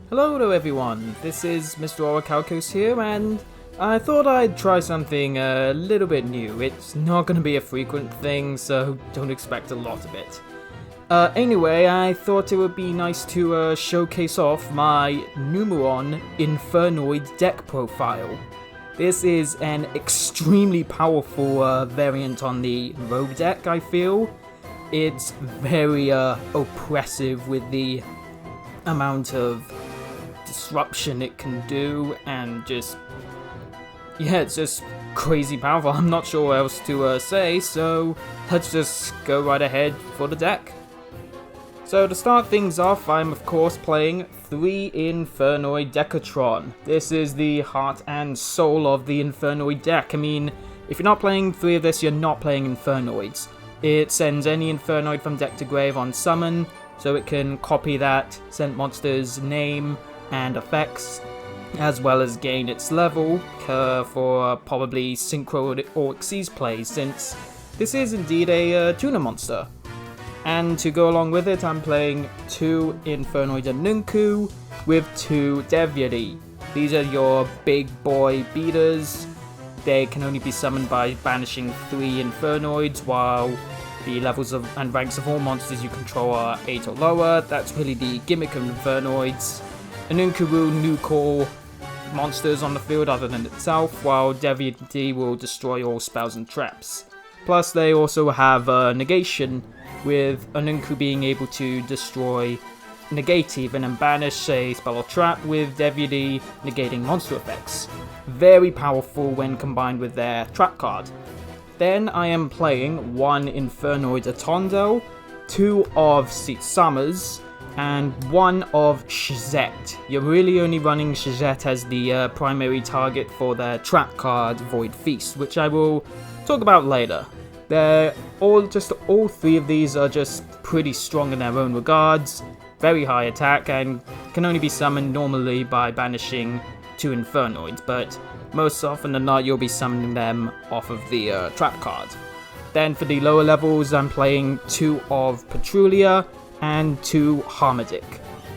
Hello to everyone, this is Mr. Orichalcos here, and I thought I'd try something a little bit new. It's not going to be a frequent thing, so don't expect a lot of it. Anyway, I thought it would be nice to showcase off my Numeron Infernoid deck profile. This is an extremely powerful variant on the Rogue deck, I feel. It's very oppressive with the amount of disruption it can do, and it's just crazy powerful. I'm not sure what else to say, so let's just go right ahead for the deck. So to start things off, I'm of course playing 3 Infernoid Decatron. This is the heart and soul of the Infernoid deck. I mean, if you're not playing 3 of this, you're not playing Infernoids. It sends any Infernoid from deck to grave on summon, so it can copy that sent monster's name and effects, as well as gain its level for probably Synchro or Xyz plays, since this is indeed a tuner monster. And to go along with it, I'm playing 2 Infernoid Onuncu with 2 Devyaty. These are your big boy beaters. They can only be summoned by banishing 3 Infernoids, while the levels and ranks of all monsters you control are 8 or lower. That's really the gimmick of Infernoids. Onuncu will nuke all monsters on the field other than itself, while Devyaty will destroy all spells and traps. Plus, they also have negation, with Onuncu being able to destroy, negate even, and banish a spell or trap, with Devyaty negating monster effects. Very powerful when combined with their trap card. Then I am playing 1 Infernoid Atondel, 2 of Summers, and 1 of Sjette. You're really only running Sjette as the primary target for their trap card, Void Feast, which I will talk about later. All 3 of these are just pretty strong in their own regards, very high attack, and can only be summoned normally by banishing 2 Infernoids, but most often than not you'll be summoning them off of the trap card. Then for the lower levels, I'm playing 2 of Petrulia and 2 Harmadic.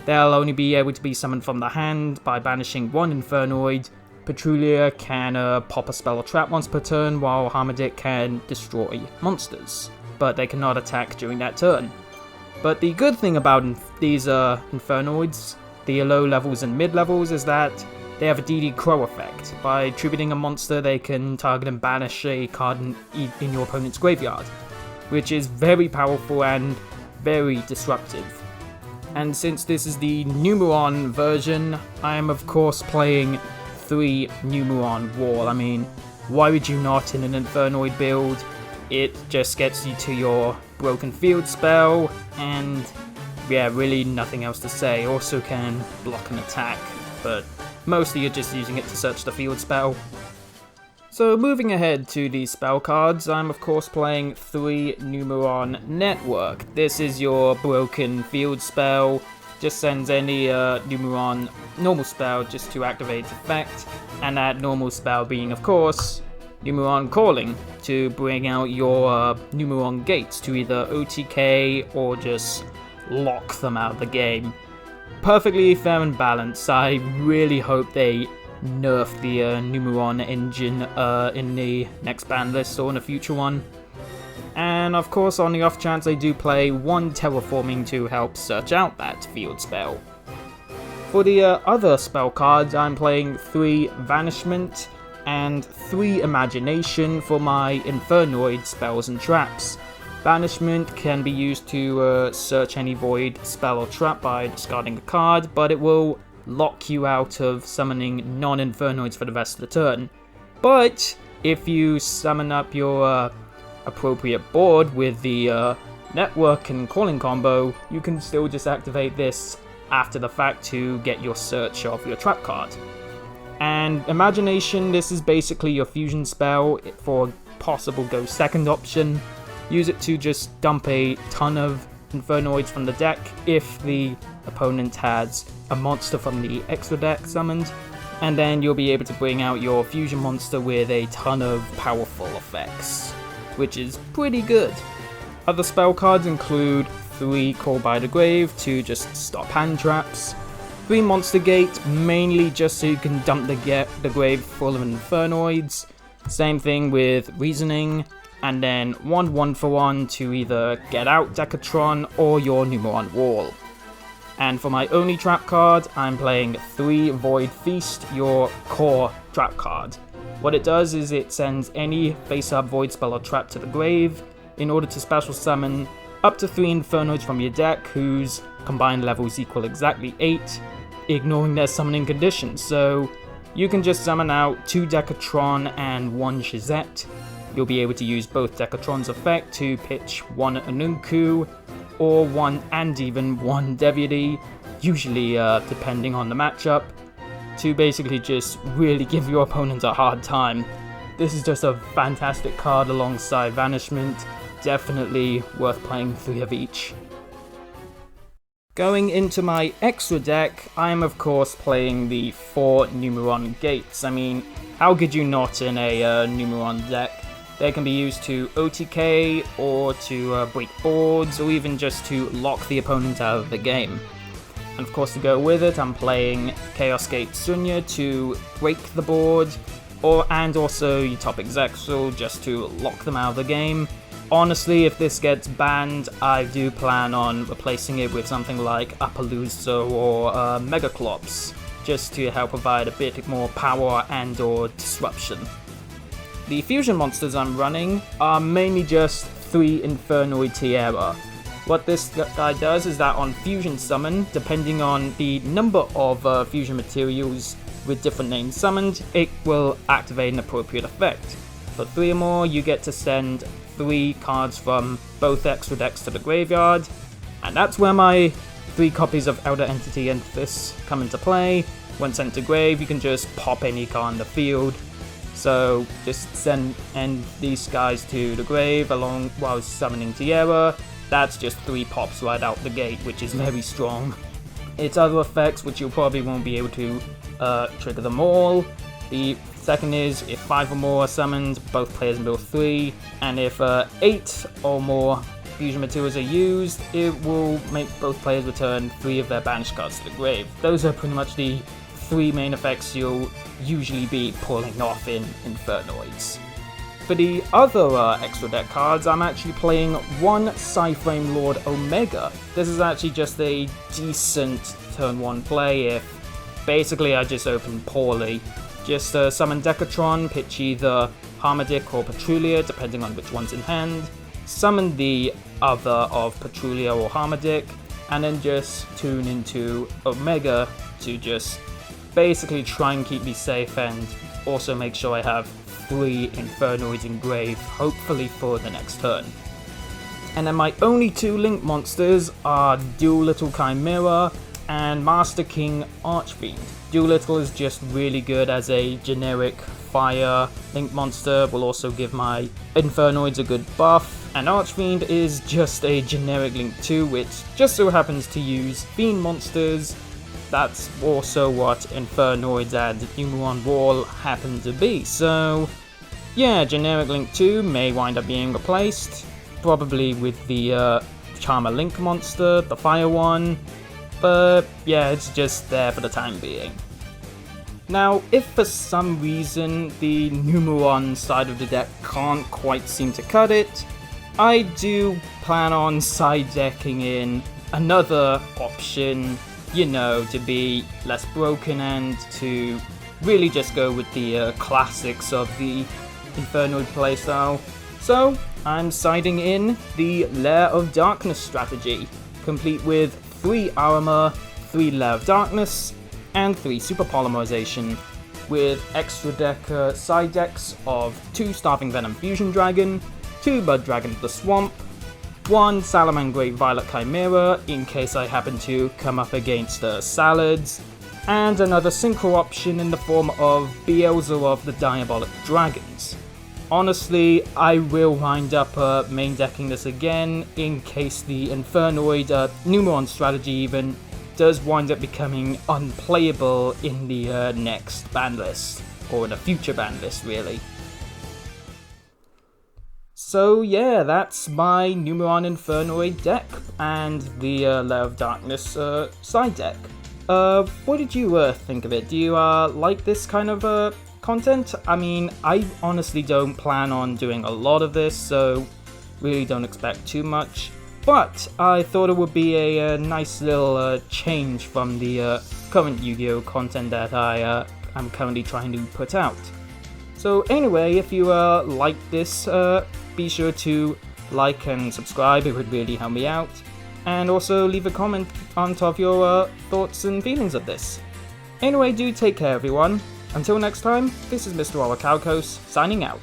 They'll only be able to be summoned from the hand by banishing 1 Infernoid. Petrulia can pop a spell or trap once per turn, while Harmadic can destroy monsters, but they cannot attack during that turn. But the good thing about these Infernoids, the low levels and mid levels, is that they have a DD Crow effect. By attributing a monster, they can target and banish a card in your opponent's graveyard, which is very powerful and very disruptive. And since this is the Numeron version, I am of course playing 3 Numeron Wall. I mean, why would you not in an Infernoid build? It just gets you to your broken field spell, and yeah, really nothing else to say. Also can block an attack, but mostly you're just using it to search the field spell. So moving ahead to the spell cards, I'm of course playing 3 Numeron Network. This is your broken field spell, just sends any Numeron normal spell just to activate its effect, and that normal spell being of course Numeron Calling, to bring out your Numeron Gates to either OTK or just lock them out of the game. Perfectly fair and balanced. I really hope they nerf the Numeron engine in the next ban list or in a future one. And of course, on the off chance, I do play 1 Terraforming to help search out that field spell. For the other spell cards, I'm playing 3 Vanishment and 3 Imagination for my Infernoid spells and traps. Banishment can be used to search any void spell or trap by discarding a card, but it will lock you out of summoning non-Infernoids for the rest of the turn. But if you summon up your appropriate board with the Network and Calling combo, you can still just activate this after the fact to get your search of your trap card. And Imagination, this is basically your fusion spell for possible go second option. Use it to just dump a ton of Infernoids from the deck if the opponent has a monster from the extra deck summoned, and then you'll be able to bring out your fusion monster with a ton of powerful effects, which is pretty good. Other spell cards include 3 Call by the Grave to just stop hand traps, 3 Monster Gates, mainly just so you can dump the grave full of Infernoids. Same thing with Reasoning, and then 1 1-for-1 to either get out Decatron or your Numeron Wall. And for my only trap card, I'm playing 3 Void Feast, your core trap card. What it does is it sends any face-up void spell or trap to the grave in order to special summon up to 3 Infernoids from your deck whose combined levels equal exactly 8, ignoring their summoning conditions. So you can just summon out 2 Decatron and 1 Sjette. You'll be able to use both Decatron's effect to pitch 1 Onuncu, or 1 and even 1 Devyaty, usually depending on the matchup, to basically just really give your opponent a hard time. This is just a fantastic card alongside Vanishment, definitely worth playing 3 of each. Going into my extra deck, I am of course playing the 4 Numeron Gates. I mean, how could you not in a Numeron deck? They can be used to OTK, or to break boards, or even just to lock the opponent out of the game. And of course to go with it, I'm playing Chaos Gate Sunya to break the board, and also Utopic ZEXAL just to lock them out of the game. Honestly, if this gets banned, I do plan on replacing it with something like Appaloosa or Megaclops, just to help provide a bit more power and or disruption. The fusion monsters I'm running are mainly just 3 Infernoid Tiara. What this guy does is that on fusion summon, depending on the number of fusion materials with different names summoned, it will activate an appropriate effect. For 3 or more, you get to send 3 cards from both extra decks to the graveyard, and that's where my 3 copies of Elder Entity Antithesis come into play. When sent to grave, you can just pop any card on the field. So just send these guys to the grave along while summoning Tiara. That's just 3 pops right out the gate, which is very strong. Its other effects, which you probably won't be able to trigger them all. The second is, if 5 or more are summoned, both players mill 3, and if 8 or more fusion materials are used, it will make both players return 3 of their banished cards to the grave. Those are pretty much the 3 main effects you'll usually be pulling off in Infernoids. For the other extra deck cards, I'm actually playing 1 Psyframe Lord Omega. This is actually just a decent turn 1 play if basically I just open poorly. Just summon Decatron, pitch either Harmadic or Patrulia, depending on which one's in hand, summon the other of Patrulia or Harmadic, and then just tune into Omega to just basically try and keep me safe and also make sure I have 3 Infernoids in grave, hopefully for the next turn. And then my only 2 Link monsters are Doolittle Chimera and Master King Archfiend. Doolittle is just really good as a generic fire Link monster, will also give my Infernoids a good buff, and Archfiend is just a generic Link 2 which just so happens to use Fiend monsters. That's also what Infernoids and Numeron Wall happen to be, so yeah, generic Link 2 may wind up being replaced, probably with the Charmer Link monster, the fire one, but yeah, it's just there for the time being. Now, if for some reason the Numeron side of the deck can't quite seem to cut it, I do plan on side decking in another option, you know, to be less broken and to really just go with the classics of the Infernoid playstyle. So, I'm siding in the Lair of Darkness strategy, complete with 3 armor, 3 Lair of Darkness, and 3 super polymerization, with extra deck side decks of 2 Starving Venom Fusion Dragon, 2 Blood Dragon of the Swamp, 1 Salamangreat Violet Chimera in case I happen to come up against Salads, and another synchro option in the form of Beelzebub the Diabolic Dragons. Honestly, I will wind up main decking this again in case the Infernoid Numeron strategy even does wind up becoming unplayable in the next ban list, or in a future ban list really. So yeah, that's my Numeron Infernoid deck and the Lair of Darkness side deck. what did you think of it? Do you like this kind of content? I mean, I honestly don't plan on doing a lot of this, so really don't expect too much. But I thought it would be a nice little change from the current Yu-Gi-Oh content that I'm currently trying to put out. So anyway, if you like this, be sure to like and subscribe, it would really help me out. And also leave a comment on top of your thoughts and feelings of this. Anyway, do take care everyone. Until next time, this is Mr. Orichalcos, signing out.